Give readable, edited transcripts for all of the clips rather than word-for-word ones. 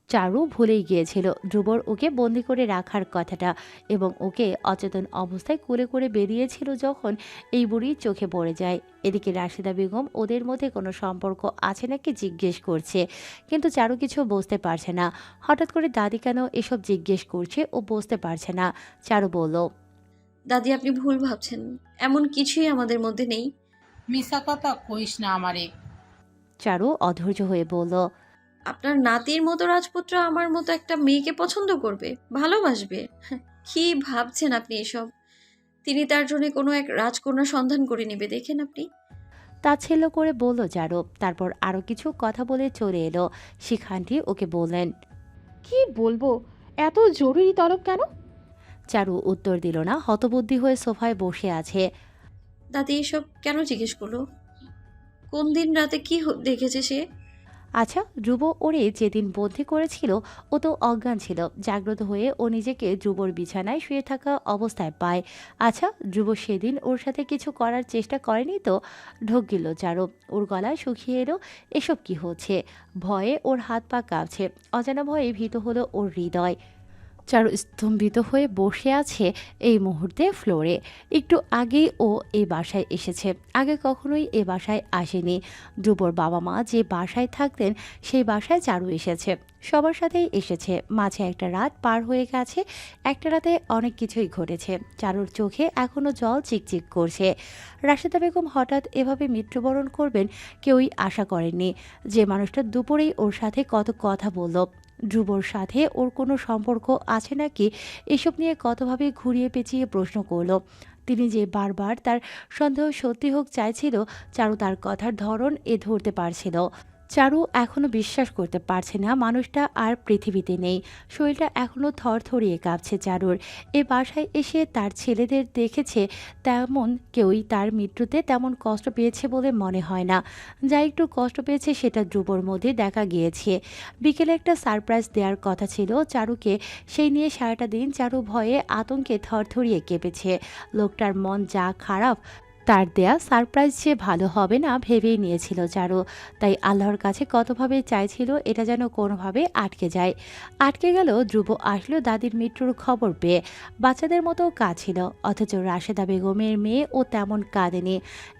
চারু ভুলেই গিয়েছিল ধ্রুবর ওকে বন্দি করে রাখার কথাটা, এবং ওকে অচেতন অবস্থায় কুলে করে বেরিয়েছিল যখন এই বুড়ি চোখে পড়ে যায়। এদিকে রাশিদা বেগম ওদের মধ্যে কোনো সম্পর্ক আছে নাকি জিজ্ঞেস করছে, কিন্তু চারু কিছু বুঝতে পারছে না। হঠাৎ করে দাদি কেন এসব জিজ্ঞেস করছে ও বুঝতে পারছে না। চারু বলল, দাদি, আপনি ভুল ভাবছেন। এমন কিছুই আমাদের মধ্যে নেই। মিশা কথা কইস না আমারে। চারু অধৈর্য হয়ে বলল, আপনার নাতির মতো রাজপুত্র আমার মতো একটা মেয়েকে পছন্দ করবে, ভালোবাসবে? কি ভাবছেন আপনি এসব? তিনি তার জন্য কোনো এক রাজকন্যার সন্ধান করে নেবে, দেখেন আপনি। তাচ্ছিল্য করে বলল চারু। তারপর আরো কিছু কথা বলে চলে এলো। শিখান্তি ওকে বললেন। কি বলবো? এত জরুরি তলব কেন? চারু উত্তর দিল না, হতবুদ্ধি হয়ে সোফায় বসে আছে। দাদি এসব কেন জিজ্ঞেস করলো? কোন দিন রাতে কি দেখেছে সে? আচ্ছা, ধ্রুব ওরে যেদিন বন্দি করেছিল ও তো অজ্ঞান ছিল। জাগ্রত হয়ে ও নিজেকে ধ্রুবর বিছানায় শুয়ে থাকা অবস্থায় পায়। আচ্ছা, ধ্রুব সেদিন ওর সাথে কিছু করার চেষ্টা করেনি তো? ঢোক গেল চারু। ওর গলায় শুকিয়ে এলো। এসব কি হচ্ছে? ভয়ে ওর হাত পা কাঁপছে। অজানা ভয়ে ভীত হলো ওর হৃদয়। চারু স্তম্ভিত হয়ে বসে আছে এই মুহূর্তে ফ্লোরে। একটু আগেই ও এই বাসায় এসেছে। আগে কখনোই এ বাসায় আসেনি। ধ্রুবর বাবা মা যে বাসায় থাকতেন সেই বাসায় চারু এসেছে। সবার সাথেই এসেছে। মাঝে একটা রাত পার হয়ে গেছে। একটা রাতে অনেক কিছুই ঘটেছে। চারুর চোখে এখনো জল চিকচিক করছে। রাশেদা বেগম হঠাৎ এভাবে মৃত্যুবরণ করবেন কেউই আশা করেননি। যে মানুষটা দুপুরেই ওর সাথে কত কথা বলল, ধ্রুবর সাথে ওর কোনো সম্পর্ক আছে নাকি, এসব নিয়ে কতভাবে ঘুরিয়ে পেঁচিয়ে প্রশ্ন করলো। তিনি যে বারবার তার সন্দেহ সত্যি হোক চাইছিল, চারু তার কথার ধরন ধরতে পারছিল। চারু এখনো বিশ্বাস করতে পারছে না মানুষটা আর পৃথিবীতে নেই। শরীরটা এখনো থরথরিয়ে কাঁপছে চারুর। এ বাসায় এসে তার ছেলেদের দেখেছে, তেমন কেউই তার মৃত্যুতে তেমন কষ্ট পেয়েছে বলে মনে হয় না। যা একটু কষ্ট পেয়েছে সেটা ধ্রুবর মধ্যে দেখা গিয়েছে। বিকেলে একটা সারপ্রাইজ দেওয়ার কথা ছিল চারুকে, সেই নিয়ে সারাটা দিন চারু ভয়ে আতঙ্কে থরথরিয়ে কেঁপেছে। লোকটার মন যা খারাপ, তার দেয়া সারপ্রাইজ যে ভালো হবে না ভেবেই নিয়েছিল চারু। তাই আল্লাহর কাছে কতভাবে চাইছিল এটা যেন কোনোভাবে আটকে যায়। আটকে গেল। ধ্রুব আসলো দাদির মৃত্যুর খবর পেয়ে। বাচ্চাদের মতো কাঁদছিল, অথচ রাশেদা বেগমের মেয়ে ও তেমন কাঁদেনি।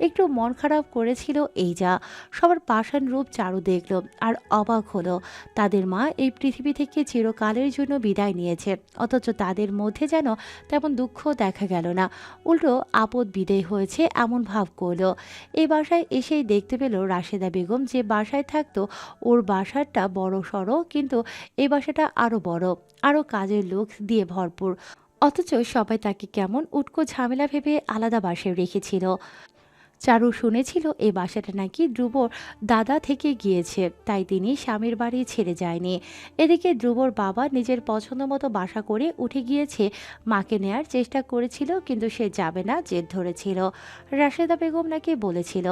একটু মন খারাপ করেছিল এই যা। সবার পাষাণ রূপ চারু দেখল আর অবাক হলো। তাদের মা এই পৃথিবী থেকে চিরকালের জন্য বিদায় নিয়েছে, অথচ তাদের মধ্যে যেন তেমন দুঃখ দেখা গেল না। উল্টো আপদ বিদেয় হয়েছে এমন ভাব করলো। এই বাসায় এসেই দেখতে পেল রাশেদা বেগম যে বাসায় থাকতো ওর বাসাটা বড় সড়ো, কিন্তু এই বাসাটা আরো বড়, আরো কাজের লোক দিয়ে ভরপুর। অথচ সবাই তাকে কেমন উটকো ঝামেলা ভেবে আলাদা বাসায় রেখেছিল। চারু শুনেছিল এই বাসাটা নাকি ধ্রুবর দাদা থেকে গিয়েছে, তাই তিনি স্বামীর বাড়ি ছেড়ে যায়নি। এদিকে ধ্রুবর বাবা নিজের পছন্দ মতো বাসা করে উঠে গিয়েছে। মাকে নেয়ার চেষ্টা করেছিল, কিন্তু সে যাবে না, জেদ ধরেছিল। রাশেদা বেগম নাকি বলেছিল,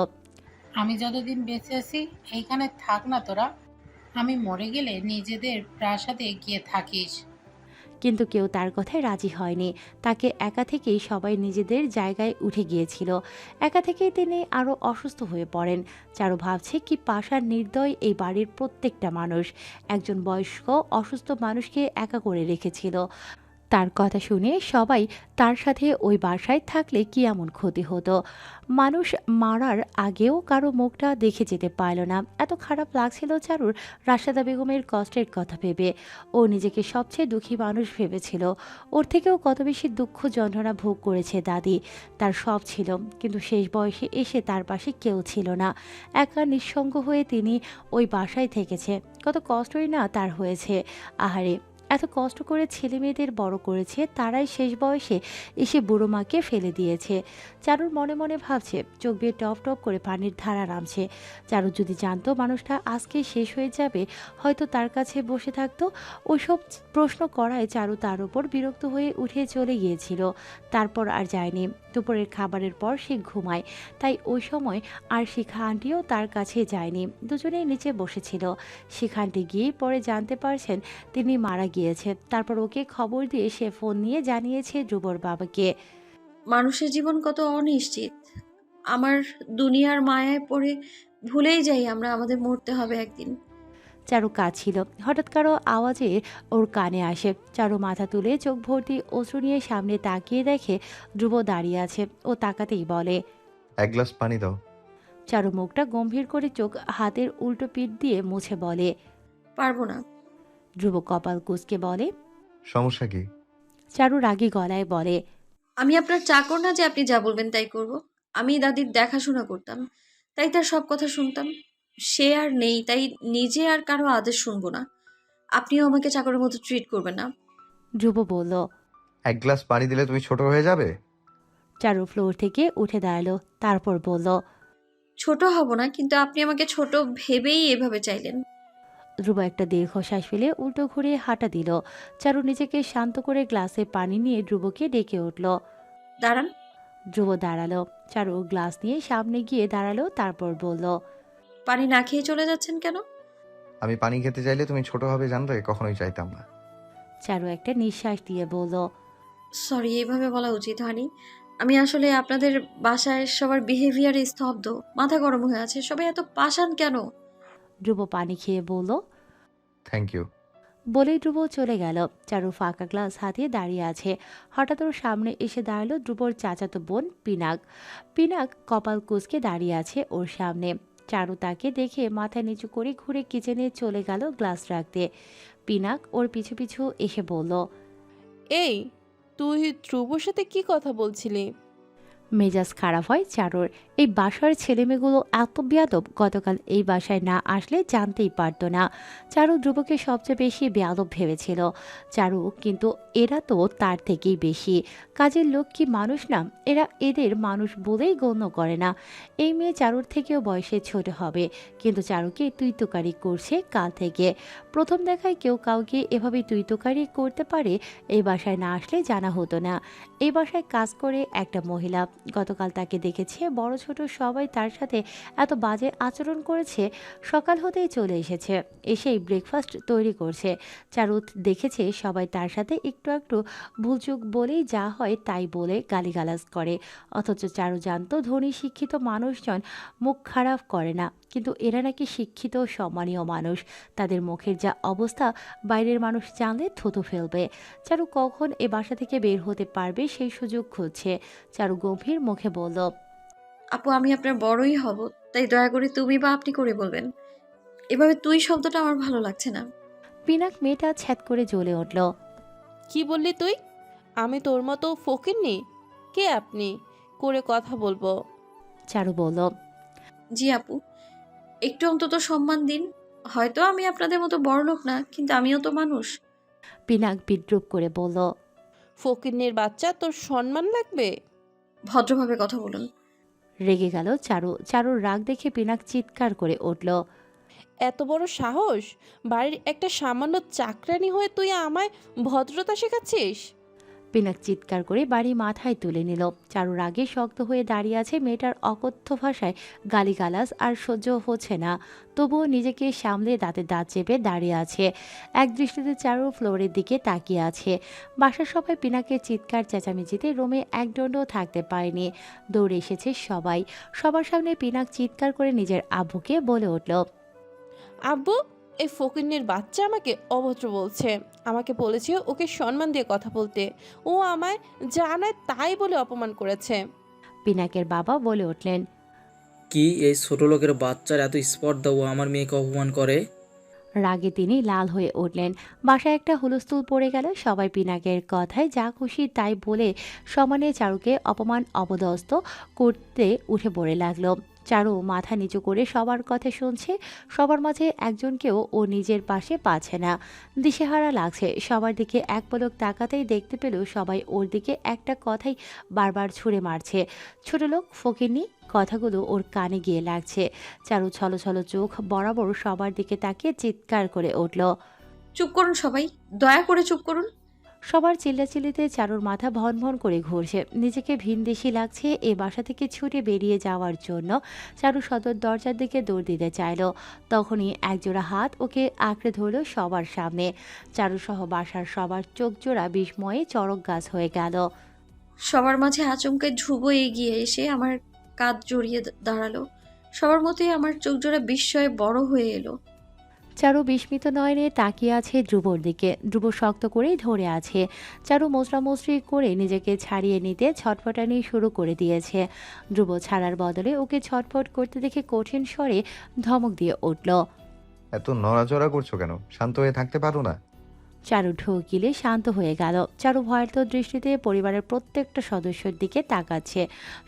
আমি যতদিন বেঁচে আছি এইখানে থাক না তোরা। আমি মরে গেলে নিজেদের প্রাসাদে গিয়ে থাকিস। কিন্তু কেউ তার কথায় রাজি হয়নি। তাকে একা থেকেই সবাই নিজেদের জায়গায় উঠে গিয়েছিল। একা থেকেই তিনি আরও অসুস্থ হয়ে পড়েন। চারু ভাবছে কি পাষাণ নির্দয় এই বাড়ির প্রত্যেকটা মানুষ। একজন বয়স্ক অসুস্থ মানুষকে একা করে রেখেছিল। তার কথা শুনে সবাই তার সাথে ওই বাসায় থাকলে কি এমন ক্ষতি হতো। মানুষ মারার আগেও কারো মুখটা দেখে যেতে পারল না। এত খারাপ লাগছিল চারুর রাশেদা বেগমের কষ্টের কথা ভেবে। ও নিজেকে সবচেয়ে দুঃখী মানুষ ভেবেছিল। ওর থেকেও কত বেশি দুঃখ যন্ত্রণা ভোগ করেছে দাদি। তার সব ছিল, কিন্তু শেষ বয়সে এসে তার পাশে কেউ ছিল না। একা নিঃসঙ্গ হয়ে তিনি ওই বাসায় থেকেছে। কত কষ্টই না তার হয়েছে। আহারে, এত কষ্ট করে ছেলে মেয়েদের বড় করেছে, তারাই শেষ বয়সে এসে বুড়ো মাকে ফেলে দিয়েছে। চারুর মনে মনে ভাবছে, চোখ বেয়ে টপ টপ করে পানির ধারা নামছে। চারু যদি জানতো মানুষটা আজকে শেষ হয়ে যাবে, হয়তো তার কাছে বসে থাকতো। ওইসব প্রশ্ন করায় চারু তার উপর বিরক্ত হয়ে উঠে চলে গিয়েছিল। তারপর আর যায়নি। দুপুরের খাবারের পর সে ঘুমায়। তাই ওই সময় আর শিখা আন্টিও তার কাছে যায়নি। দুজনেই নিচে বসেছিল। শিখা আন্টি গিয়ে পরে জানতে পারছেন তিনি মারা গিয়েছে। তারপর ওকে খবর দিয়ে সে ফোন নিয়ে জানিয়েছে ধ্রুবর বাবাকে। মানুষের জীবন কত অনিশ্চিত। আমার দুনিয়ার মায়ায় পড়ে ভুলেই যাই আমরা আমাদের মরতে হবে একদিন। চারু কাঁদছিল। হঠাৎ কারো আওয়াজে ওর কানে আসে। চারু মাথা তুলে চোখ ভর্তি অশ্রু নিয়ে সামনে তাকিয়ে দেখে ধ্রুব দাঁড়িয়ে আছে। ও তাকাতেই বলে, এক গ্লাস পানি দাও। চারু মুখটা গম্ভীর করে চোখ হাতের উল্টো পিঠ দিয়ে মুছে বলে। পারবো না। ধ্রুব কপাল কুঁচকে বলে। সমস্যা কি? চারু রাগী গলায় বলে, আমি আপনার চাকর না যে আপনি যা বলবেন তাই করব। আমি দাদির দেখাশোনা করতাম, তাই তার সব কথা শুনতাম। সে আর নেই, তাই নিজে আর কারো আদেশ শুনবো না। আপনিও আমাকে চাকরের মতো ট্রিট করবেন না। ধ্রুব বলল। এক গ্লাস পানি দিলে তুমি ছোট হয়ে যাবে? চারু ফ্লোর থেকে উঠে দাঁড়ালো, তারপর বলল। ছোট হব না, কিন্তু আপনি আমাকে ছোট ভেবেই এভাবে চাইলেন। ধ্রুব একটা দীর্ঘশ্বাস ফেলে উল্টো ঘুরে হাঁটা দিল। চারু নিজেকে শান্ত করে গ্লাসে পানি নিয়ে ধ্রুবকে ডেকে উঠল। দাঁড়ান। ধ্রুব দাঁড়ালো। চারু গ্লাস নিয়ে সামনে গিয়ে দাঁড়ালো, তারপর বলল। পানি না খেয়ে চলে যাচ্ছেন কেন? আমি পানি খেতে চাইলে তুমি ছোট হবে জানলে কখনোই চাইতাম না। চারু একটা নিঃশ্বাস দিয়ে বলল। সরি, এইভাবে বলা উচিত হয়নি। আমি আসলে আপনাদের বাসায় সবার বিহেভিয়ারে স্তব্ধ, মাথা গরম হয়ে আছে। সবাই এত পাষাণ কেন? ধ্রুব পানি খেয়ে বলল। Thank you. বলেই ধ্রুব চলে গেল। চারু ফাঁকা গ্লাস হাতিয়ে দাঁড়িয়ে আছে। হঠাৎ ওর সামনে এসে দাঁড়ালো ধ্রুবর চাচাতো বোন পিনাক। পিনাক কপাল কুঁচকে দাঁড়িয়ে আছে ওর সামনে। চারু তাকে দেখে মাথা নিচু করে ঘুরে কিচেনে চলে গেল গ্লাস রাখতে। পিনাক ওর পিছু পিছু এসে বলল। এই, তুই ধ্রুবর সাথে কি কথা বলছিলি? মেজাজ খারাপ হয় চারুর। এই বাসার ছেলেমেয়েগুলো এত বেয়াদব, গতকাল এই বাসায় না আসলে জানতেই পারতো না। চারু ধ্রুবকে সবচেয়ে বেশি বেয়াদব ভেবেছিল। চারু কিন্তু এরা তো তার থেকেই বেশি। কাজের লোক কি মানুষ না? এরা এদের মানুষ বলেই গণ্য করে না। এই মেয়ে চারুর থেকেও বয়সে ছোট হবে, কিন্তু চারুকে তুই তোকারি করছে কাল থেকে। প্রথম দেখায় কেউ কাউকে এভাবে তুই তোকারি করতে পারে এই বাসায় না আসলে জানা হতো না। এই বাসায় কাজ করে একটা মহিলা, গতকাল তাকে দেখেছে বড় ছোট সবাই তার সাথে এত বাজে আচরণ করেছে। সকাল হতেই চলে এসেছে, এসেই ব্রেকফাস্ট তৈরি করছে। চারু দেখেছে সবাই তার সাথে একটু একটু ভুলচুক বলেই যা হয় তাই বলে গালিগালাজ করে। অথচ চারু জানতো ধনী শিক্ষিত মানুষজন মুখ খারাপ করে না, কিন্তু এরা নাকি শিক্ষিত সম্মানীয় মানুষ। তাদের মুখের যা অবস্থা বাইরের মানুষ জানলে থুতু ফেলবে। চারু কখন এ বাসা থেকে বের হতে পারবে সেই সুযোগ খুঁজছে। চারু গম্ভীর মুখে বলল। আপু, আমি আপনার বড়ই হব, তাই দয়া করে তুমি বা আপনি করে বলবেন। এভাবে তুই শব্দটা আমার ভালো লাগছে না। পিনাক মেয়েটা ছ্যাদ করে জ্বলে উঠল। কি বললি তুই? আমি তোর মতো ফকিরনি? কে আপনি করে কথা বলবো? চারু বলল। জি আপু, একটু অন্তত সম্মান দিন। হয়তো আমি আপনাদের মতো বড়লোক না, কিন্তু আমিও তো মানুষ। পিনাক বিদ্রুপ করে বলল। ফকিরনির বাচ্চা, তোর সম্মান লাগবে? ভদ্রভাবে কথা বলুন। রেগে গেল চারু। চারুর রাগ দেখে পিনাক চিৎকার করে উঠল। এত বড় সাহস! বাড়ির একটা সামান্য চাকরানি হয়ে তুই আমায় ভদ্রতা শেখাচ্ছিস? পিনাক চিৎকার করে বাড়ি মাথায় তুলে নিল। চারুর আগে শক্ত হয়ে দাঁড়িয়ে আছে। মেয়েটার অকথ্য ভাষায় গালিগালাজ আর সহ্য হচ্ছে না, তবুও নিজেকে সামলে দাঁতে দাঁত চেপে দাঁড়িয়ে আছে। এক দৃষ্টিতে চারু ফ্লোরের দিকে তাকিয়ে আছে। বাসার সবাই পিনাকের চিৎকার চেঁচামেচিতে রুমে একদণ্ডও থাকতে পারেনি। দৌড়ে এসেছে সবাই। সবার সামনে পিনাক চিৎকার করে নিজের আব্বুকে বলে উঠল। আব্বু, এই ফকিরনির বাচ্চা আমাকে অভদ্র বলছে। আমাকে বলেছে ওকে সম্মান দিয়ে কথা বলতে। ও আমায় জানায় তাই বলে অপমান করেছে। পিনাকের বাবা বলে উঠলেন। কি এই ছোট লোকের বাচ্চার এত স্পর্ধা, ও আমার মেয়েকে অপমান করে? রাগে তিনি লাল হয়ে উঠলেন। বাসায় একটা হুলস্থুল পড়ে গেল। সবাই পিনাকের কথায় যা খুশি তাই বলে সমানে চারুকে অপমান অপদস্থ করতে উঠে পড়ে লাগলো। চারু মাথা নিচু করে সবার কথা শুনছে। সবার মাঝে একজনকেও ও নিজের পাশে পাচ্ছে না। দিশেহারা লাগছে। সবার দিকে এক পলক তাকাতেই দেখতে পেল সবাই ওর দিকে একটা কথাই বারবার ছুঁড়ে মারছে। ছোট লোক ফকিরনি, কথাগুলো ওর কানে গিয়ে লাগছে। চারু ছলো ছলো চোখ বরাবর সবার দিকে তাকিয়ে চিৎকার করে উঠল। চুপ করুন সবাই, দয়া করে চুপ করুন। সবার চিল্লাচিল্লিতে চারুর মাথা ভন ভন করে ঘুরছে। নিজেকে ভিনদেশি লাগছে। এ বাসা থেকে ছুটে বেরিয়ে যাওয়ার জন্য চারু সদর দরজার দিকে দৌড় দিতে চাইল। তখনই একজোড়া হাত ওকে আঁকড়ে ধরল সবার সামনে। চারু সহ বাসার সবার চোখ জোড়া বিস্ময়ে চড়ক গাছ হয়ে গেল। সবার মাঝে আচমকা ধ্রুব এগিয়ে এসে আমার কাঁধ জড়িয়ে দাঁড়ালো। সবার মতোই আমার চোখ জোড়া বিস্ময়ে বড় হয়ে এলো। চারু বিস্মিত নয়নে তাকিয়ে আছে ধ্রুবর দিকে। ধ্রুব শক্ত করেই ধরে আছে। চারু মোচড়ামুচড়ি করে নিজেকে ছাড়িয়ে নিতে ছটফটানি শুরু করে দিয়েছে। ধ্রুব ছাড়ার বদলে ওকে ছটফট করতে দেখে কঠিন স্বরে ধমক দিয়ে উঠল। এত নড়াচড়া করছো কেন? শান্ত হয়ে থাকতে পারো না? চারু ঢোক গিলে শান্ত হয়ে গেল। চারু ভয়ার্ত দৃষ্টিতে পরিবারের প্রত্যেকটা সদস্যের দিকে তাকাচ্ছে।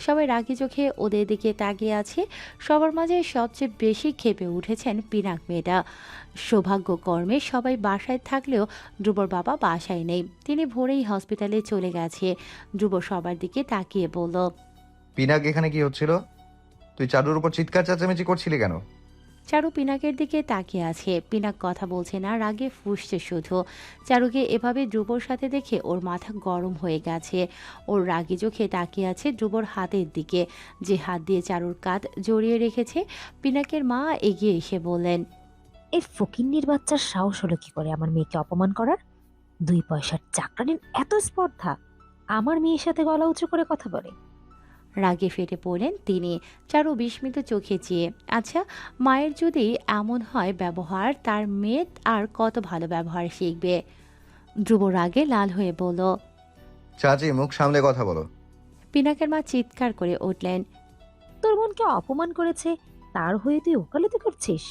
সবাই রাগি চোখে ওদের দিকে তাকিয়ে আছে। সবার মাঝে সবচেয়ে বেশি ক্ষেপে উঠেছেন পিনাক মেয়েটা। সৌভাগ্যকর্মে সবাই বাসায় থাকলেও ধ্রুবর বাবা বাসায় নেই। তিনি ভোরেই হসপিটালে চলে গেছে। ধ্রুব সবার দিকে তাকিয়ে বলল, পিনাক এখানে কি হচ্ছিল? তুই চারুর উপর চিৎকার চেঁচামেচি করছিলি কেন? চারু পিনাকের দিকে তাকিয়ে আছে। পিনাক কথা বলছে না, রাগে ফুঁসছে শুধু। চারুকে এভাবে ধ্রুবর সাথে দেখে ওর মাথা গরম হয়ে গেছে। ওর রাগি চোখে তাকিয়ে আছে ধ্রুবর হাতের দিকে, যে হাত দিয়ে চারুর কাঁধ জড়িয়ে রেখেছে। পিনাকের মা এগিয়ে এসে বললেন, এই ফকিন্নির বাচ্চার সাহস হলো কি করে আমার মেয়েকে অপমান করার? 2 পয়সার চাকরানির এত স্পর্ধা, আমার মেয়ের সাথে গলা উঁচু করে কথা বলে। রাগে ফেটে পড়লেন তিনি। চারু বিস্মিত চোখে চেয়ে, আচ্ছা, মায়ের যদি এমন হয় ব্যবহার, তার মেয়ে আর কত ভালো ব্যবহার শিখবে। ধ্রুব রাগে লাল হয়ে বলল। চাচি, মুখ সামলে কথা বলো। পিনাকের মা চিৎকার করে উঠলেন, তোর বোনকে অপমান করেছে, তার হয়ে তুই ওকালতি করছিস?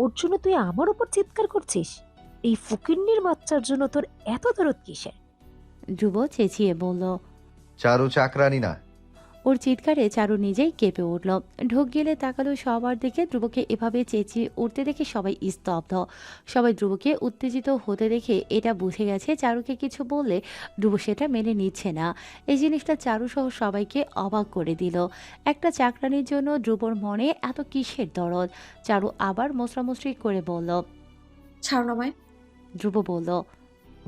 ওর জন্য তুই আমার উপর চিৎকার করছিস? এই ফকিন্নির বাচ্চার জন্য তোর এত দরদ কিসের? ধ্রুব চেঁচিয়ে বলল। চারু চাকরানি না। ওর চিৎকারে চারু নিজেই কেঁপে উঠল। ঢোক গেলে তাকালো সবার দিকে। ধ্রুবকে এভাবে চেঁচিয়ে উঠতে দেখে সবাই স্তব্ধ। সবাই ধ্রুবকে উত্তেজিত হতে দেখে এটা বুঝে গেছে চারুকে কিছু বললে ধ্রুব সেটা মেনে নিচ্ছে না। এই জিনিসটা চারু সহ সবাইকে অবাক করে দিল। একটা চাকরানির জন্য ধ্রুবর মনে এত কিসের দরদ? চারু আবার মোচড়ামুচড়ি করে বলল। ছাড়ো না মায়। ধ্রুব বলল,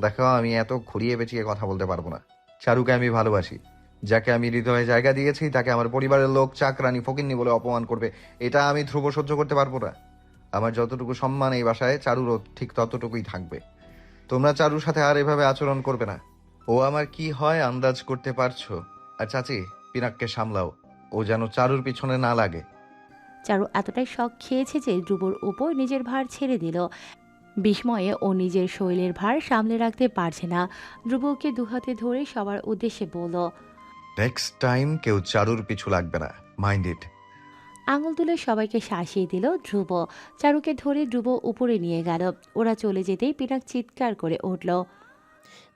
দেখো, আমি এত ঘুরিয়ে পেঁচিয়ে কথা বলতে পারবো না। চারুকে আমি ভালোবাসি। যাকে আমি হৃদয়ে জায়গা দিয়েছি তাকে আমার পরিবারের লোক চাকরানি ফকিন্নি বলে অপমান করবে, এটা আমি ধ্রুব সহ্য করতে পারবো না। আমার যতটুকু সম্মান এই বাসায়, চারুরও ঠিক ততটুকুই থাকবে। তোমরা চারুর সাথে আর এভাবে আচরণ করবে না। ও আমার কি হয় আন্দাজ করতে পারছো। আর চাচি, পিনাককে সামলাও, ও যেন চারুর পিছনে না লাগে। চারু এতটাই শখ খেয়েছে যে ধ্রুবর উপর নিজের ভার ছেড়ে দিল। বিস্ময়ে ও নিজের শরীরের ভার সামলে রাখতে পারছে না। ধ্রুবকে দুহাতে ধরে সবার উদ্দেশ্যে বলল, নেক্সট টাইম কেউ চারুর পিছু লাগবে না, মাইন্ড ইট। আঙুল তুলে সবাইকে শাসিয়ে দিল ধ্রুব। চারুকে ধরে ধ্রুব উপরে নিয়ে গেল। ওরা চলে যেতেই পিনাক চিৎকার করে উঠল,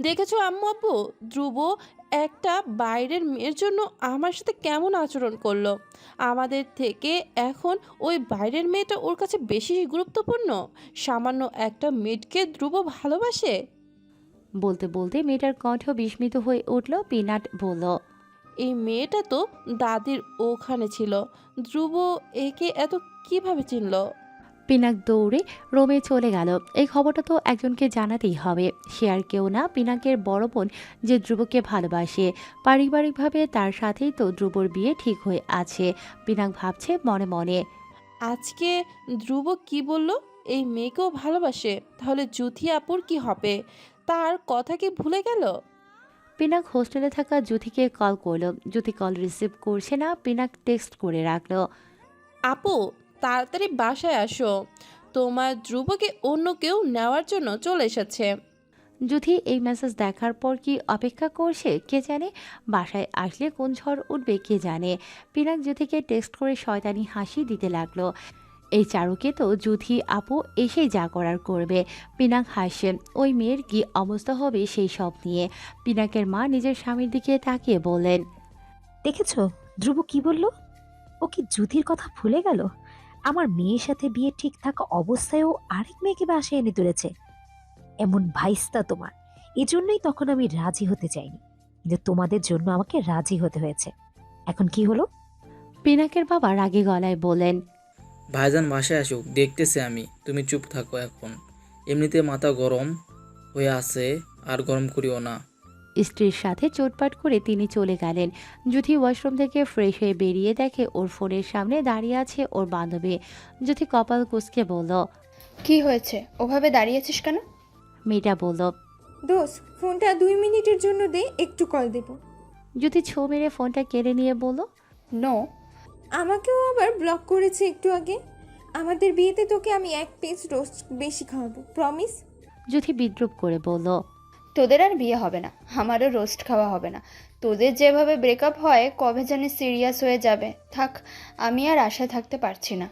দেখেছো আম্মু আব্বু, ধ্রুব একটা বাইরের মেয়ের জন্য আমার সাথে কেমন আচরণ করলো। আমাদের থেকে এখন ওই বাইরের মেয়েটা ওর কাছে বেশি গুরুত্বপূর্ণ। সামান্য একটা মেয়েকে ধ্রুব ভালোবাসে। বলতে বলতে মেয়েটার কণ্ঠ বিস্মিত হয়ে উঠল। পিনাট বলল, এই মেয়েটা তো দাদির ওখানে ছিল। ধ্রুব একে এত কিভাবে চিনলো? পিনাক দৌড়ে রোমে চলে গেল। এই খবরটা তো একজনকে জানাতেই হবে। সে আর কেউ না, পিনাকের বড় বোন, যে ধ্রুবকে ভালোবাসে। পারিবারিকভাবে তার সাথেই তো ধ্রুবর বিয়ে ঠিক হয়ে আছে। পিনাক ভাবছে মনে মনে, আজকে ধ্রুব কি বলল? এই মেয়েকেও ভালোবাসে। তাহলে জুথি আপুর কি হবে? তার কথা কি ভুলে গেল? পিনাক হোস্টেলে থাকা জ্যোতিকে কল করলো। জ্যোতি কল রিসিভ করছে না। পিনাক টেক্সট করে রাখলো, আপু, তাড়াতাড়ি বাসায় আসো, তোমার ধ্রুবকে অন্য কেউ নেওয়ার জন্য চলে এসেছে। জ্যোতি এই মেসেজ দেখার পর কি অপেক্ষা করছে কে জানে। বাসায় আসলে কোন ঝড় উঠবে কে জানে। পিনাক জ্যোতিকে টেক্সট করে শয়তানি হাসি দিতে লাগলো। এই চারুকে তো জ্যোতি আপু এসেই যা করার করবে। পিনাক হাসে। ওই মেয়ের কি অবস্থা হবে সেই সব নিয়ে। পিনাকের মা নিজের স্বামীর দিকে তাকিয়ে বললেন, দেখেছো ধ্রুব কি বলল? ও কি জ্যোতির কথা ভুলে গেল? আমার মেয়ের সাথে বিয়ে ঠিক থাকা অবস্থায়ও আরেক মেয়েকে বাসায় এনে তুলেছে। এমন ভাইস্তা তোমার, এজন্যই তখন আমি রাজি হতে চাইনি, কিন্তু তোমাদের জন্য আমাকে রাজি হতে হয়েছে। এখন কি হলো? পিনাকের বাবা রাগী গলায় বললেন, ভাইজান বাসায় আসুক, দেখতেছে আমি, তুমি চুপ থাকো এখন। এমনিতে মাথা গরম হয়ে আছে, আর গরম করিও না। স্ত্রীর সাথে চোটপাট করে তিনি চলে গেলেন। জ্যোতি ওয়াশরুম থেকে ফ্রেশ হয়ে বেরিয়ে দেখে ওর ফোনের সামনে দাঁড়িয়ে আছে ওর বান্ধবী। জ্যোতি কপাল কুঁচকে বলল, কি হয়েছে? ওভাবে দাঁড়িয়েছিস কেন? মেয়েটা বলল, দোস্ত, ফোনটা 2 মিনিটের জন্য দে, একটু কল দেব। জ্যোতি ছো মেরে ফোনটা কেড়ে নিয়ে বলল, নো। আমাকেও আবার ব্লক করেছে একটু আগে। আমাদের বিয়েতে তোকে আমি 1 পিস রোস্ট বেশি খাওয়াবো, প্রমিস। জুথি বিদ্রুপ করে বলল, তোদের আর বিয়ে হবে না, আমারও রোস্ট খাওয়া হবে না। তোদের যেভাবে ব্রেকআপ হয় কবে জানি সিরিয়াস হয়ে যাবে। থাক, আমি আর আশায় থাকতে পারছি না।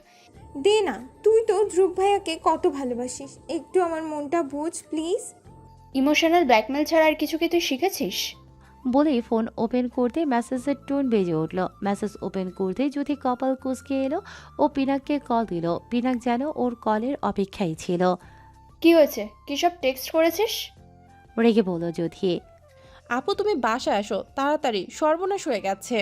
দে না, তুই তো ধ্রুব ভাইয়াকে কত ভালোবাসিস, একটু আমার মনটা বুঝ প্লিজ। ইমোশনাল ব্ল্যাকমেল ছাড়া আর কিছু কি তুই শিখেছিস? বলেই ফোন ওপেন করতে মেসেজের টোন বেজে উঠল। মেসেজ ওপেন করতে জুথি কপাল কুঁচকে এলো ও পিনাককে কল দিল। পিনাক যেন ওর কলের অপেক্ষায় ছিল। কি হয়েছে? কি সব টেক্সট করেছিস? রেগে বলল জুথি। আপু তুমি বাসায় আসো তাড়াতাড়ি, সর্বনাশ হয়ে গেছে।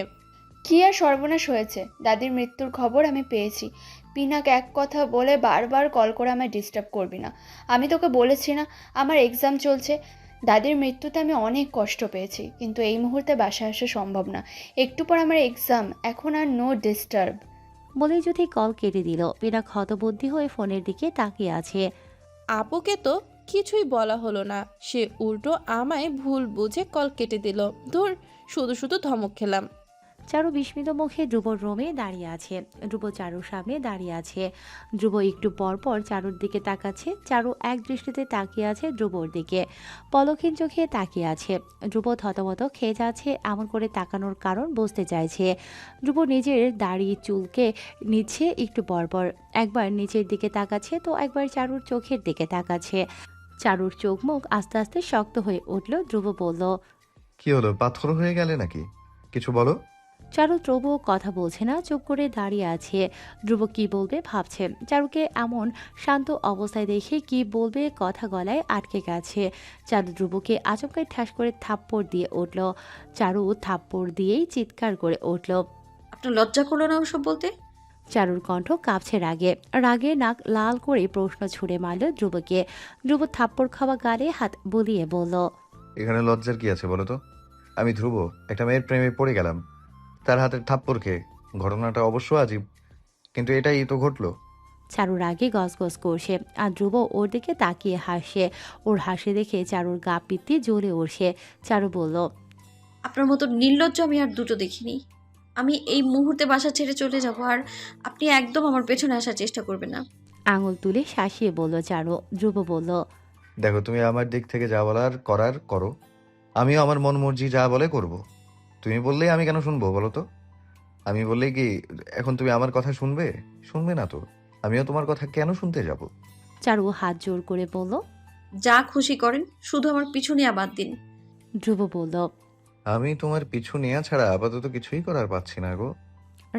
কি আর সর্বনাশ হয়েছে? দাদির মৃত্যুর খবর আমি পেয়েছি। পিনাক এক কথা বলে বারবার কল করে আমায় ডিস্টার্ব করবি না। আমি তোকে বলেছি না আমার এক্সাম চলছে। দাদির মৃত্যুতে আমি অনেক কষ্ট পেয়েছি, কিন্তু এই মুহূর্তে বাসায় আসা সম্ভব না। একটু পর আমার এক্সাম, এখন আর নো ডিস্টার্ব। বলেই জুথি কল কেটে দিল। পিনাক হতবুদ্ধি হয়ে ফোনের দিকে তাকিয়ে আছে। আপুকে তো কিছুই বলা হলো না, সে উল্টো আমায় ভুল বুঝে কল কেটে দিল। ধুর, শুধু শুধু ধমক খেলাম। চারু বিস্মিত মুখে ধ্রুবর রুমে দাঁড়িয়ে আছে। ধ্রুব চারুর সামনে দাঁড়িয়ে আছে। ধ্রুব একটু পর পর চারুর দিকে তাকাচ্ছে। চারু এক দৃষ্টিতে তাকিয়ে আছে ধ্রুবর দিকে, পলকহীন চোখে তাকিয়ে আছে। ধ্রুব থতমত খেয়ে যাচ্ছে। এমন করে তাকানোর কারণ বুঝতে চাইছে। ধ্রুব নিজের দাড়ি চুলকে নিচ্ছে একটু পর পর, একবার নিচের দিকে তাকাচ্ছে তো একবার চারুর চোখের দিকে তাকাচ্ছে। চারুর চোখ মুখ আস্তে আস্তে শক্ত হয়ে উঠল। ধ্রুব বলল, কি হলো, পাথর হয়ে গেলে নাকি? কিছু বলো। চারু তবুও কথা বলছে না, চুপ করে দাঁড়িয়ে আছে। ধ্রুব কি বলবে ভাবছে। চারুকে এমন শান্ত অবস্থায় দেখে কি বলবে কথা গলায় আটকে গেছে। চারু ধ্রুবকে আচমকা ঠাস করে থাপ্পড় দিয়ে উঠল। চারু থাপ্পড় দিয়েই চিৎকার করে উঠল। আপনার লজ্জা করলো না ওসব বলতে? চারুর কণ্ঠ কাঁপছে রাগে। রাগে নাক লাল করে প্রশ্ন ছুড়ে মারল ধ্রুবকে। ধ্রুব থাপ্পড় খাওয়া গালে হাত বুলিয়ে বলল, এখানে লজ্জার কি আছে বলো তো? আমি ধ্রুব একটা মেয়ের প্রেমে পড়ে গেলাম, তার হাতের থাপ্পড় খেয়ে। ঘটনাটা অবশ্য আজীব, কিন্তু এটাই তো ঘটলো। চারুর আগে গজগজ করছে আর ধ্রুব ওর দিকে তাকিয়ে হাসছে। ওর হাসি দেখে চারুর গা পিত্তি জ্বলে উঠছে। চারু বলল, আপনার মতো নির্লজ্জ আমি আর দুটো দেখিনি। আমি এই মুহূর্তে বাসা ছেড়ে চলে যাব, আর আপনি একদম আমার পেছনে আসার চেষ্টা করবেন না। আঙুল তুলে শাসিয়ে বলল চারু। ধ্রুব বলল, দেখো, তুমি আমার দিক থেকে যা বলার করার করো, আমিও আমার মন মর্জি যা বলে করব। তুমি বললেই আমি কেন শুনবো বলো তো? আমি বললেই কি এখন তুমি আমার কথা শুনবে? শুনবে না তো, আমিও তোমার কথা কেন শুনতে যাব? চারু হাত জোর করে বলল। যা খুশি করেন, শুধু আমার পিছু নিয়ে বাদ দিন। ধ্রুব বলল, আমি তোমার পিছু নেওয়া ছাড়া আপাতত কিছুই করার পাচ্ছি না গো।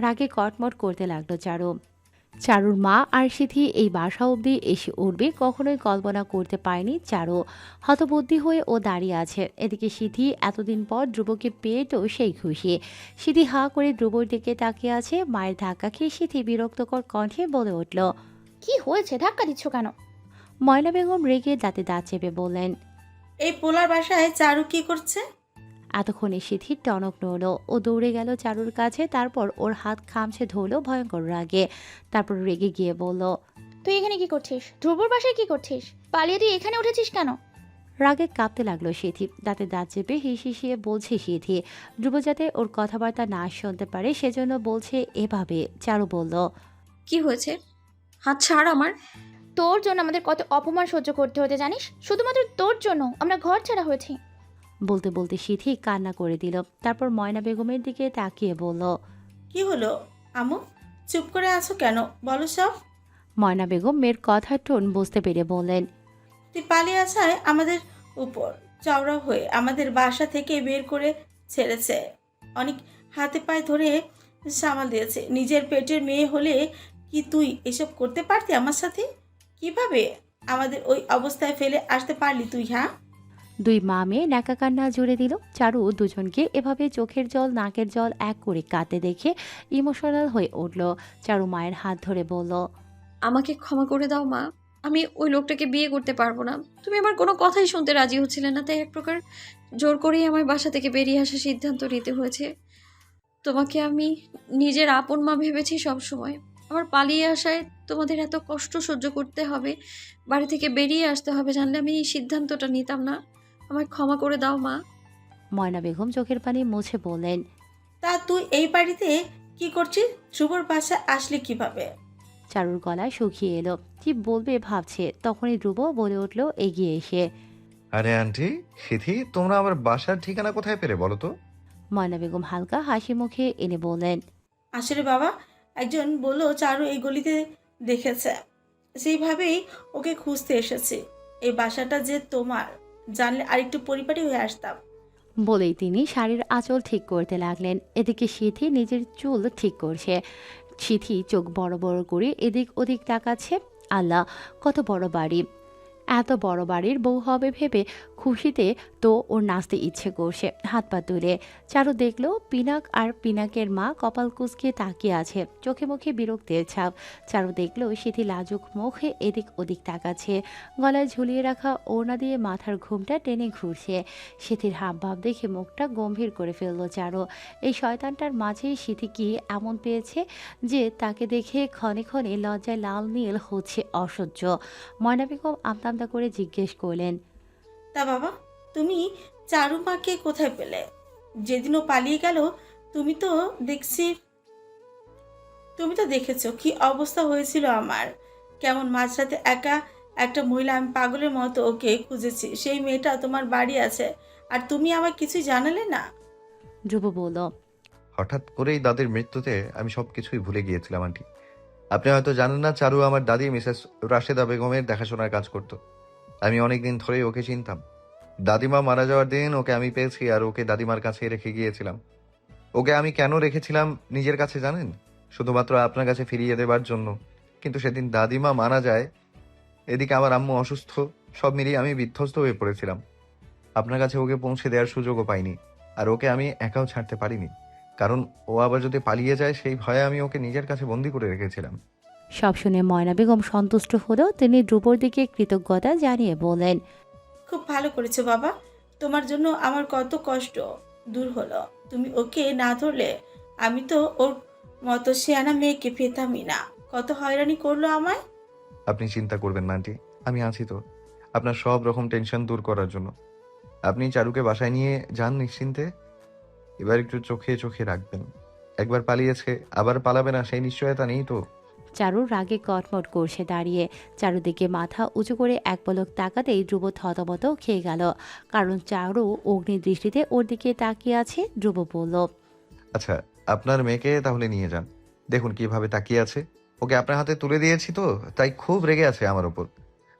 রাগে কটমট করতে লাগলো চারু। চারুর মা আর সিথি এই বাসা অবধি এসে উঠবে কখনোই কল্পনা করতে পারেনি চারু। হতবুদ্ধি হয়ে ও দাঁড়িয়ে আছে। এদিকে সিথি এতদিন পর ধ্রুবকে পেয়ে তো সেই খুশি। সিথি হা করে ধ্রুবর দিকে তাকিয়ে আছে। মায়ের ধাক্কা খেয়ে সিথি বিরক্তকর কণ্ঠে বলে উঠল, কি হয়েছে? ধাক্কা দিচ্ছ কেন? ময়না বেগম রেগে দাঁতে দাঁত চেপে বললেন। এই পোলার বাসায় চারু কি করছে? এতক্ষণে সিথির টনক নড়ল। ও দৌড়ে গেল চারুর কাছে। তারপর ওর হাত খামছে ধরল ভয়ঙ্কর রাগে। তারপর রেগে গিয়ে বলল, তুই এখানে কি করছিস? ধ্রুবর বাসায় কি করছিস? পালিয়ে তুই এখানে উঠেছিস কেন? রাগে কাঁপতে লাগলো সিথি। দাঁতে দাঁত চেপে হিসিয়ে বলছে সিথি। ধ্রুব যাতে ওর কথাবার্তা না শুনতে পারে সেজন্য বলছে এভাবে। চারু বলল, কি হয়েছে? হাত ছাড় আমার। তোর জন্য আমাদের কত অপমান সহ্য করতে হতে জানিস? শুধুমাত্র তোর জন্য আমরা ঘর ছাড়া হয়েছি। বলতে বলতে সিথি কান্না করে দিল। তারপর ময়না বেগমের দিকে তাকিয়ে বলল, কি হলো আম্মু, চুপ করে আছো কেন? বলো সব। ময়না বেগম মেয়ের কথার টোন বুঝতে পেরে বললেন, তুই পালিয়ে আসায় আমাদের উপর চওড়া হয়ে আমাদের বাসা থেকে বের করে ছেড়েছে। অনেক হাতে পায়ে ধরে সামাল দিয়েছে। নিজের পেটের মেয়ে হলে কি তুই এসব করতে পারতি আমার সাথে? কিভাবে আমাদের ওই অবস্থায় ফেলে আসতে পারলি তুই? হ্যাঁ, দুই মা মেয়ে ন্যাকা কান্না জুড়ে দিল। চারু দুজনকে এভাবে চোখের জল নাকের জল এক করে কাঁদতে দেখে ইমোশনাল হয়ে উঠল। চারু মায়ের হাত ধরে বলল, আমাকে ক্ষমা করে দাও মা। আমি ওই লোকটাকে বিয়ে করতে পারবো না। তুমি আমার কোনো কথাই শুনতে রাজি হচ্ছিলে না, তাই এক প্রকার জোর করেই আমার বাসা থেকে বেরিয়ে আসার সিদ্ধান্ত নিতে হয়েছে। তোমাকে আমি নিজের আপন মা ভেবেছি সব সময়। আমার পালিয়ে আসায় তোমাদের এত কষ্ট সহ্য করতে হবে, বাড়ি থেকে বেরিয়ে আসতে হবে জানলে আমি এই সিদ্ধান্তটা নিতাম না। আমায় ক্ষমা করে দাও মা। ময়না বেগম চোখের পানি মুছে বললেন, তা তুই এই বাড়িতে কি করছিস? ধ্রুবর বাসা আসলি কিভাবে? চারুর গলা শুকিয়ে এলো। কি বলবে ভাবছে, তখনই ধ্রুব বলে উঠল এগিয়ে এসে। আরে আন্টি, সিথি, তোমরা আমার বাসার ঠিকানা কোথায় পেলে বলো তো? ময়না বেগম হালকা হাসি মুখে এনে বললেন। আসলে বাবা, একজন বললো চারু এই গলিতে দেখেছে, সেইভাবেই ওকে খুঁজতে এসেছি। এই বাসাটা যে তোমার জানলে আরেকটু পরিপাটি হয়ে আসতাম। বলেই তিনি শাড়ির আঁচল ঠিক করতে লাগলেন। এদিকে সিথি নিজের চুল ঠিক করছে। সিথি চোখ বড় বড় করে এদিক ওদিক তাকাচ্ছে। আল্লাহ, কত বড় বাড়ি! এত বড় বাড়ির বউ হবে ভেবে খুশিতে তো ওর নাচতে ইচ্ছে করছে হাত পা তুলে। চারু দেখলো পিনাক আর পিনাকের মা কপাল কুঁচকে তাকিয়ে আছে, চোখে মুখে বিরক্তির ছাপ। চারু দেখলো সিথি লাজুক মুখে এদিক ওদিক তাকাচ্ছে, গলায় ঝুলিয়ে রাখা ওড়না দিয়ে মাথার ঘুমটা টেনে ঘুরছে। সিথির হাবভাব দেখে মুখটা গম্ভীর করে ফেললো চারু। এই শয়তানটার মাঝেই সিথি কি এমন পেয়েছে যে তাকে দেখে ক্ষণে ক্ষণে লজ্জায় লাল নীল হচ্ছে অসহ্য। ময়না বেগম আমতা আমতা করে জিজ্ঞেস করলেন। তা বাবা, তুমি চারু মাকে কোথায় পেলে? যেদিনও পালিয়ে গেল তুমি তো দেখছি, তুমি তো দেখেছো কি অবস্থা হয়েছিল আমার। কেমন মাঝরাতে একা একটা মহিলা, আমি পাগলের মতো ওকে খুঁজেছি। সেই মেয়েটা তোমার বাড়ি আছে আর তুমি আমার কিছুই জানালে না। ধ্রুব বলল। হঠাৎ করেই দাদির মৃত্যুতে আমি সবকিছুই ভুলে গিয়েছিলাম আন্টি। আপনি হয়তো জানেন না, চারু আমার দাদি মিসেস রাশেদা বেগমের দেখাশোনার কাজ করত। আমি অনেকদিন ধরেই ওকে চিনতাম। দাদিমা মারা যাওয়ার দিন ওকে আমি পেয়েছি আর ওকে দাদিমার কাছে রেখে গিয়েছিলাম। ওকে আমি কেন রেখেছিলাম নিজের কাছে জানেন? শুধুমাত্র আপনার কাছে ফিরিয়ে দেবার জন্য। কিন্তু সেদিন দাদিমা মারা যায়, এদিকে আমার আম্মু অসুস্থ, সব মিলিয়ে আমি বিধ্বস্ত হয়ে পড়েছিলাম। আপনার কাছে ওকে পৌঁছে দেওয়ার সুযোগও পাইনি। আর ওকে আমি একাও ছাড়তে পারিনি, কারণ ও আবার যদি পালিয়ে যায় সেই ভয়ে আমি ওকে নিজের কাছে বন্দি করে রেখেছিলাম। সব শুনে ময়না বেগম সন্তুষ্ট হলেও তিনি ধ্রুবর দিকে কৃতজ্ঞতা জানিয়ে বলেন। খুব ভালো করেছো বাবা, তোমার জন্য আমার কত কষ্ট দূর হলো। তুমি ওকে না ধরলে আমি তো ওর মতো শেয়ানা মেয়েকে পেতামই না। কত হয়রানি করলো আমায়। আপনি চিন্তা করবেন না আন্টি, আমি আছি তো আপনার সব রকম টেনশন দূর করার জন্য। আপনি চারুকে বাসায় নিয়ে যান নিশ্চিন্তে। এবার একটু চোখে চোখে রাখবেন। একবার পালিয়েছে, আবার পালাবে না সেই নিশ্চয়তা নেই তো? চারু রাগে কটমট করছে দাঁড়িয়ে। চারুদিকে মাথা উঁচু করে এক পলক তাকাতেই ধ্রুব থতমত খেয়ে গেল, কারণ চারু অগ্নি দৃষ্টিতে ওর দিকে তাকিয়ে আছে। ধ্রুব বলল। আচ্ছা, আপনার মেয়েকে তাহলে নিয়ে যান। দেখুন কিভাবে তাকিয়ে আছে। ওকে আপনার হাতে তুলে দিয়েছি তো, তাই খুব রেগে আছে আমার ওপর।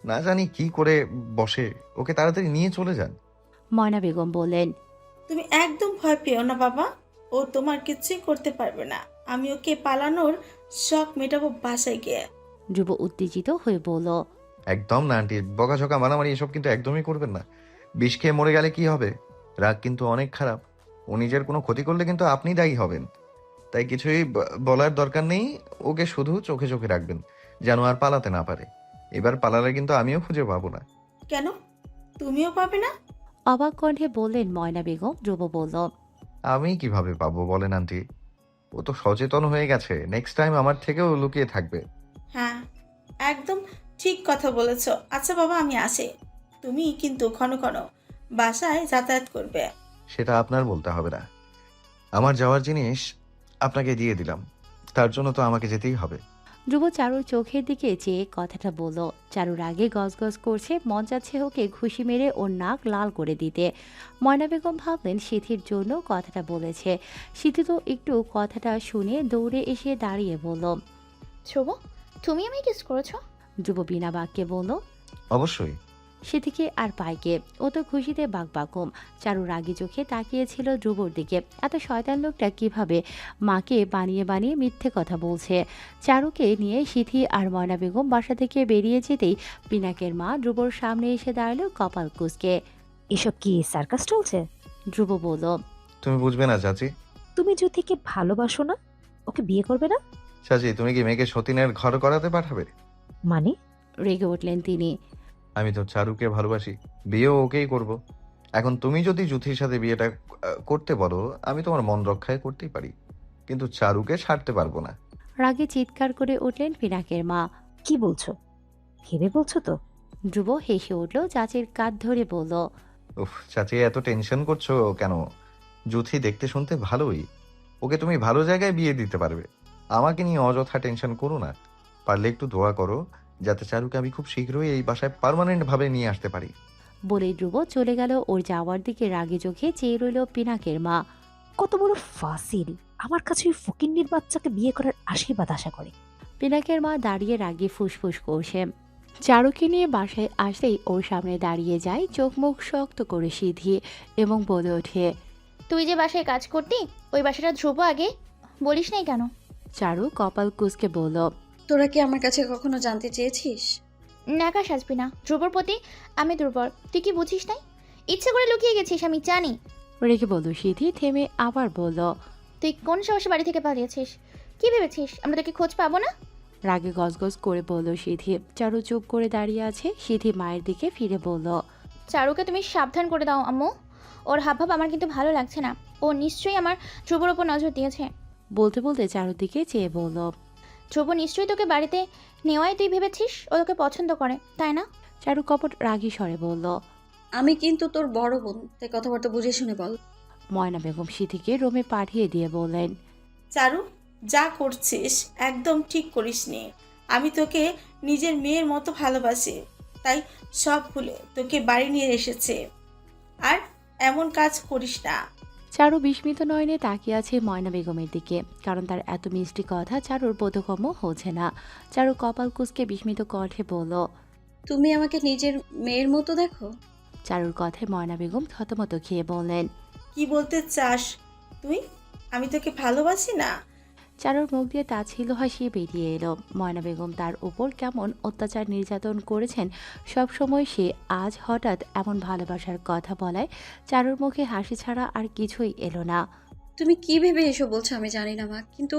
না জানি কি করে বসে। ওকে তাড়াতাড়ি নিয়ে চলে যান। ময়না বেগম বললেন। তুমি একদম ভয় পেও না বাবা, ও তোমার কিছুই করতে পারবে না। আমি ওকে পালানোর শখ মেটাবো বাসায় গিয়ে। ধ্রুব উত্তেজিত হয়ে বলল। একদম না আন্টি, বকাঝকা মারামারি এসব কিন্তু একদমই করবেন না। বিষ খেয়ে মরে গেলে কি হবে? রাগ কিন্তু অনেক খারাপ। ও নিজের কোনো ক্ষতি করলে কিন্তু আপনি দায়ী হবেন। তাই কিছুই বলার দরকার নেই। ওকে শুধু চোখে চোখে রাখবেন, যেন আর পালাতে না পারে। এবার পালালে কিন্তু আমিও খুঁজে পাবো না। কেন, তুমিও পাবে না? অবাক কণ্ঠে বললেন ময়না বেগম। ধ্রুব বলল। আমি কিভাবে পাবো বলেন আন্টি? ও তো সচেতন হয়ে গেছে, নেক্সট টাইম আমার থেকেও লুকিয়ে থাকবে। হ্যাঁ, একদম ঠিক কথা বলেছ। আচ্ছা বাবা, আমি আসি। তুমি কিন্তু ক্ষণ ক্ষণ বাসায় যাতায়াত করবে। সেটা আপনার বলতে হবে না। আমার যাওয়ার জিনিস আপনাকে দিয়ে দিলাম, তার জন্য তো আমাকে যেতেই হবে। ধ্রুব চারুর চোখের দিকে চেয়ে কথাটা বলল। চারুর আগে গজগজ করছে, মন যাচ্ছে ওকে ঘুষি মেরে ওর নাক লাল করে দিতে। ময়না বেগম ভাবলেন সিথির জন্য কথাটা বলেছে। সিথি তো একটু কথাটা শুনে দৌড়ে এসে দাঁড়িয়ে বলল। ধ্রুব, তুমি আমায় কিস করেছো? ধ্রুব বিনা বাক্যে বলল। অবশ্যই। সিথিকে আর পাইকে, ও তো খুশিতে বাকবাকুম। চারু রাগি চোখে তাকিয়েছিল ধ্রুবর দিকে। এত শয়তান লোকটা কিভাবে মাকে বানিয়ে বানিয়ে মিথ্যে কথা বলছে। চারুকে নিয়ে সিথি আর ময়না বেগম বাসা থেকে বেরিয়ে যেতেই পিনাকের মা ধ্রুবর সামনে এসে দাঁড়ালো কপাল কুঁচকে। এসব কি সার্কাস চলছে? ধ্রুব বলল। তুমি বুঝবে না চাচি। তুমি জ্যোতিকে ভালোবাসো না? ওকে বিয়ে করবে না? চাচি, তুমি কি মেয়েকে সতীনের ঘর করাতে পাঠাবে? মানে? রেগে উঠলেন তিনি। আমি তো চারুকে ভালোবাসি, বিয়েও ওকেই করব। এখন তুমি যদি জ্যোতির সাথে বিয়েটা করতে বলো, আমি তোমার মন রক্ষায় করতেই পারি, কিন্তু চারুকে ছাড়তে পারবো না। রাগে চিৎকার করে উঠলেন পিনাকের মা। কি বলছো? ভেবে বলছো তো? ধ্রুব হেসে উঠল, চাচির কাঁধ ধরে বলল। উফ চাচি, এত টেনশন করছো কেন? জ্যোতি দেখতে শুনতে ভালোই, ওকে তুমি ভালো জায়গায় বিয়ে দিতে পারবে। আমাকে নিয়ে অযথা টেনশন করো না। পারলে একটু দোয়া করো যাতে চারুকে আমি খুব শীঘ্রই এই বাসায় পার্মানেন্ট ভাবে নিয়ে আসতে পারি। বলেই ধ্রুব চলে গেল। ওর যাওয়ার দিকে রাগে চোখে চেয়ে রইল পিনাকের মা। কত বড় ফাসিল, আমার কাছে ওই ফকিন্নির বাচ্চাকে বিয়ে করার আশীর্বাদ আশা করে। পিনাকের মা দাঁড়িয়ে রাগে ফুসফুস করছে। চারুকে নিয়ে বাসায় আসলেই ওর সামনে দাঁড়িয়ে যায়, চোখ মুখ শক্ত করে সিধি এবং বলে ওঠে, তুই যে বাসায় কাজ করতি ওই বাসাটা ধ্রুব আগে বলিস নাই কেন? চারু কপাল কুঁচকে বলল, তোরা কি আমার কাছে কখনো জানতে চেয়েছিস? নাকা সাজবি না, ধ্রুবর প্রতি আমি দুর্বল, তুই কি বুঝিস নাই? ইচ্ছে করে লুকিয়ে গেছিস আমি জানি। রেখে বলল সিধি, থেমে আবার বলল, তুই কোন সাহসে বাড়ি থেকে পালিয়েছিস? কি ভেবেছিস আমরা তোকে খোঁজ পাবো না? রাগে গজগজ করে বলল সিধি। চারু চুপ করে দাঁড়িয়ে আছে। সিধি মায়ের দিকে ফিরে বলল, চারুকে তুমি সাবধান করে দাও আম্মু, ওর হাবভাব আমার কিন্তু ভালো লাগছে না। ও নিশ্চয়ই আমার ধ্রুবর ওপর নজর দিয়েছে। বলতে বলতে চারুর দিকে চেয়ে বলল, ধ্রুব নিশ্চয়ই তোকে বাড়িতে নেওয়াই তুই ভেবেছিস ও তোকে পছন্দ করে, তাই না? চারু কপট রাগী স্বরে বলল, আমি কিন্তু তোর বড় বোন, তাই কথাবার্তা বুঝে শুনে বল। ময়না বেগম সিধিকে রুমে পাঠিয়ে দিয়ে বললেন, চারু, যা করছিস একদম ঠিক করিসনি। আমি তোকে নিজের মেয়ের মতো ভালোবাসি, তাই সব ভুলে তোকে বাড়ি নিয়ে এসেছে। আর এমন কাজ করিস না। চারু বিস্মিত নয়নে তাকিয়ে আছে ময়না বেগমের দিকে, কারণ তার এত মিষ্টি কথা চারুর বোধগম্য হচ্ছে না। চারু কপাল কুঁচকে বিস্মিত কণ্ঠে বলল, তুমি আমাকে নিজের মেয়ের মতো দেখো? চারুর কথায় ময়না বেগম থতমত খেয়ে বললেন, কি বলতে চাস তুই? আমি তোকে ভালোবাসি না? চারুর মুখ দিয়ে তাচ্ছিল্য হাসি বেরিয়ে এলো। ময়না বেগম তার উপর কেমন অত্যাচার নির্যাতন করেছেন সব সময়, সে আজ হঠাৎ এমন ভালোবাসার কথা বলায় চারুর মুখে হাসি ছাড়া আর কিছুই এলো না। তুমি কি ভেবে এসব বলছো আমি জানি না মা, কিন্তু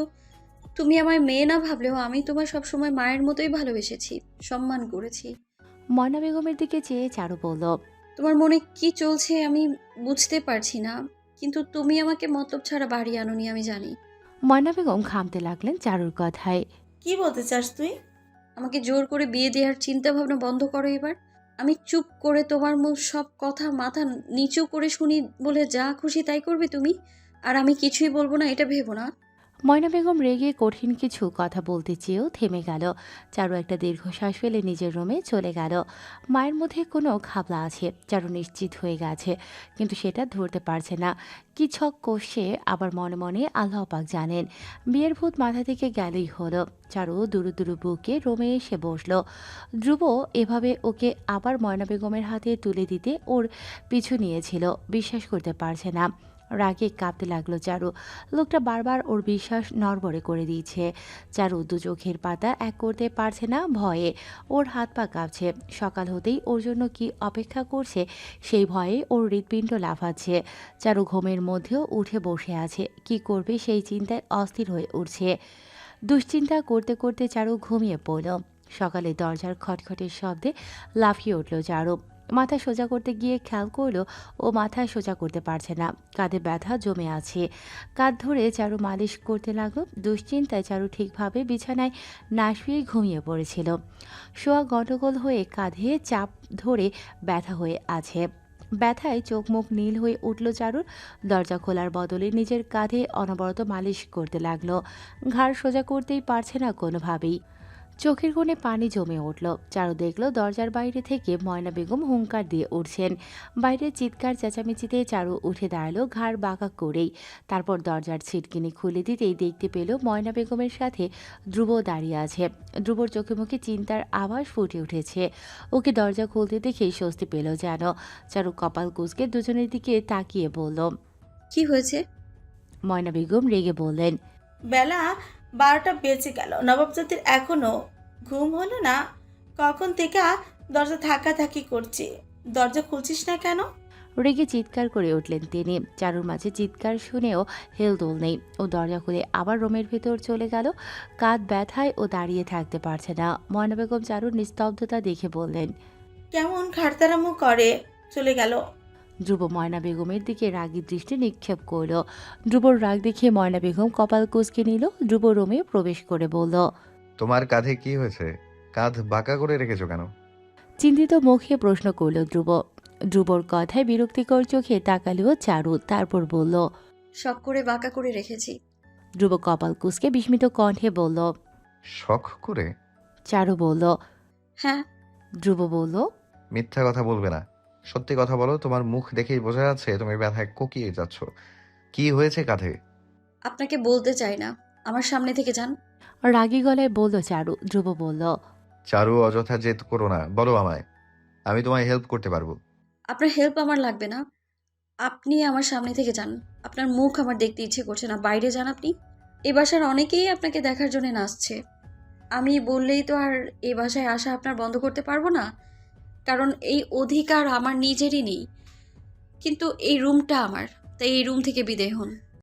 তুমি আমার মেয়ে না ভাবলেও আমি তোমার সবসময় মায়ের মতোই ভালোবেসেছি, সম্মান করেছি। ময়না বেগমের দিকে চেয়ে চারু বলল, তোমার মনে কি চলছে আমি বুঝতে পারছি না, কিন্তু তুমি আমাকে মতলব ছাড়া বাড়ি আনোনি আমি জানি। ময়না বেগম ঘামতে লাগলেন চারুর কথায়। কি বলতে চাস তুই? আমাকে জোর করে বিয়ে দেওয়ার চিন্তা ভাবনা বন্ধ করো এবার। আমি চুপ করে তোমার মুখ সব কথা মাথা নিচু করে শুনি বলে যা খুশি তাই করবে তুমি, আর আমি কিছুই বলবো না এটা ভেবো না। ময়না বেগম রেগে কঠিন কিছু কথা বলতে চেয়েও থেমে গেল। চারু একটা দীর্ঘশ্বাস ফেলে নিজের রুমে চলে গেল। মায়ের মধ্যে কোনো খাবলা আছে, চারু নিশ্চিত হয়ে গেছে, কিন্তু সেটা ধরতে পারছে না। কি ছক কষে আবার মনে মনে আল্লাহ পাক জানেন। বিয়ের ভূত মাথা থেকে গেলেই হলো। চারু দুরু দুরু বুকে রুমে এসে বসলো। ধ্রুব এভাবে ওকে আবার ময়না বেগমের হাতে তুলে দিতে ওর পিছু নিয়েছিল। বিশ্বাস করতে পারছে না। রাগে কাঁপতে লাগলো চারু। লোকটা বারবার ওর বিশ্বাস নড়বড়ে করে দিয়েছে। চারু দু চোখের পাতা এক করতে পারছে না ভয়ে। ওর হাত পা কাঁপছে। সকাল হতেই ওর জন্য কি অপেক্ষা করছে সেই ভয়ে ওর হৃৎপিণ্ড লাফাচ্ছে। চারু ঘুমের মধ্যেও উঠে বসে আছে। কি করবে সেই চিন্তায় অস্থির হয়ে উঠছে। দুশ্চিন্তা করতে করতে চারু ঘুমিয়ে পড়ল। সকালে দরজার খটখটের শব্দে লাফিয়ে উঠল চারু। মাথা সোজা করতে গিয়ে খেয়াল করলো ও মাথা সোজা করতে পারছে না, কাঁধে ব্যথা জমে আছে। কাঁধ ধরে চারু মালিশ করতে লাগলো। দুশ্চিন্তায় চারু ঠিকভাবে বিছানায় না শুয়েই ঘুমিয়ে পড়েছিল। শোয়া গন্ডগোল হয়ে কাঁধে চাপ ধরে ব্যথা হয়ে আছে। ব্যথায় চোখ মুখ নীল হয়ে উঠল চারুর। দরজা খোলার বদলে নিজের কাঁধে অনবরত মালিশ করতে লাগলো। ঘাড় সোজা করতেই পারছে না কোনোভাবেই। চোখের কোণে পানি জমে উঠল। চারু দেখল দরজার বাইরে থেকে ময়না বেগম হুঙ্কার দিয়ে উঠছেন। বাইরে চিৎকার চেঁচামেচিতে চারু উঠে দাঁড়ালো ঘাড় বাঁকা করেই। তারপর দরজার ছিটকিনি খুলে দিতেই দেখতে পেল ময়না বেগমের সাথে ধ্রুব দাঁড়িয়ে আছে। ধ্রুবর চোখে মুখে চিন্তার আভাস ফুটে উঠেছে। ওকে দরজা খুলতে দেখেই স্বস্তি পেল যেন। চারু কপাল কুঁচকে দুজনের দিকে তাকিয়ে বলল, কি হয়েছে? ময়না বেগম রেগে বললেন, বেলা 12টা বেজে গেল, নবাবজাতির এখনো ঘুম হলো না? কখন থেকে দরজা ধাক্কাধাক্কি করছি, দরজা খুলছিস না কেন? রেগে চিৎকার করে উঠলেন তিনি। চারুর মাঝে চিৎকার শুনেও হেলদোল নেই। ও দরজা খুলে আবার রুমের ভেতর চলে গেল। কাঁধ ব্যথায় ও দাঁড়িয়ে থাকতে পারছে না। ময়না বেগম চারুর নিস্তব্ধতা দেখে বললেন, কেমন খাড়তারামো করে চলে গেল। ধ্রুব ময়না বেগমের দিকে রাগী দৃষ্টি নিক্ষেপ করল। ধ্রুবর রাগ দেখে ময়না বেগম কপাল কুঁচকে নিল। ধ্রুব রুমে প্রবেশ করে বলল, তোমার কাঁধে কি হয়েছে? কাঁধ বাঁকা করে রেখেছো কেন? চিন্তিত মুখে প্রশ্ন করল ধ্রুব। ধ্রুবর কথায় বিরক্তিকর চোখে তাকালো চারু, তারপর বলল, শখ করে বাঁকা করে রেখেছি। ধ্রুব কপাল কুঁচকে বিস্মিত কণ্ঠে বলল, শখ করে? চারু বলল। হ্যাঁ। ধ্রুব বলল। মিথ্যা কথা বলবে না, সত্যি কথা বলো। তোমার মুখ দেখেই বোঝা যাচ্ছে তুমি ব্যথায় কোকিয়ে যাচ্ছ। কি হয়েছে কাঁধে? আপনাকে বলতে চাই না, আমার সামনে থেকে যান। রাগী গলায় বলল চারু। ধ্রুব বলল। চারু, অযথা জেদ করো না, বলো আমায়, আমি তোমায় হেল্প করতে পারবো। আপনার হেল্প আমার লাগবে না, আপনি আমার সামনে থেকে যান। আপনার মুখ আমার দেখতে ইচ্ছে করছে না, বাইরে যান আপনি। এ বাসার অনেকেই আপনাকে দেখার জন্য নাচছে। আমি বললেই তো আর এ বাসায় আসা আপনার বন্ধ করতে পারবো না, কারণ এই অধিকার আমার নিজেরই নেই। কিন্তু এই রুমটা আমার, তাই এই রুম থেকে বিদায় হন।